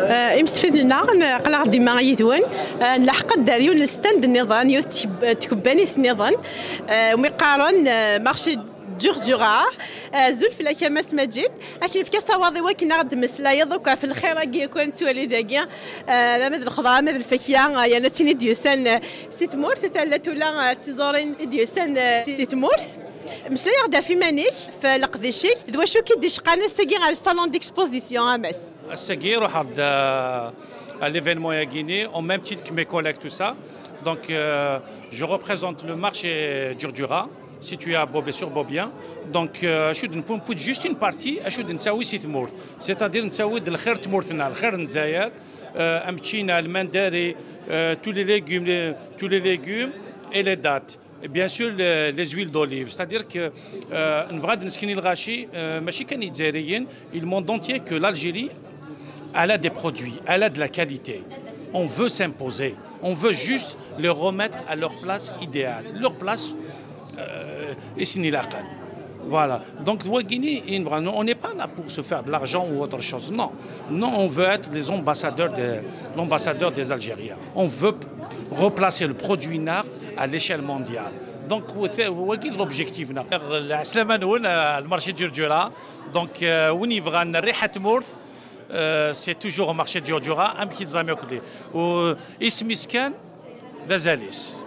امس لنا قلع ديما يدون نلحق الداريون الستاند النظام يوث تكباني النظام ومقارن مارشي جورجورا زول في الكماس مجد لكن في كاس واضي وكنا غد مسلا دوكا في الخير يكون تولي داكيا لا مد الخضره مد الفكيه يا نتيني ديوسان سيت مورث ثلاث ولا تزورين ديوسان سيت مورث مسلا غدا في مانيك في القديشي دوا شو كيدي شقانا ساكي على الصالون ديكسبوزيسيون امس ساكي روح à l'événement à Guinée, au même titre que mes collègues, tout ça. Donc, je représente le marché d'Urdura, situé à Bobé sur Bobien. Donc, je suis juste une partie, je suis d'une Site Mourth. C'est-à-dire une Saoui de l'Kher Tmourthna, l'Kher Nzayer, Amchina, le Mandari, tous les légumes et les dattes. Et bien sûr, les huiles d'olive. C'est-à-dire que, le monde entier, que l'Algérie, elle a des produits, elle a de la qualité. On veut s'imposer. On veut juste les remettre à leur place idéale. Leur place, voilà. Donc, on n'est pas là pour se faire de l'argent ou autre chose. Non. Non, on veut être les ambassadeurs des Algériens. On veut replacer le produit NAR à l'échelle mondiale. Donc, c'est l'objectif. Le marché d'Urdura. Donc, c'est toujours au marché d'Urdura. Un petit zami. Ismiskan, Dazalis.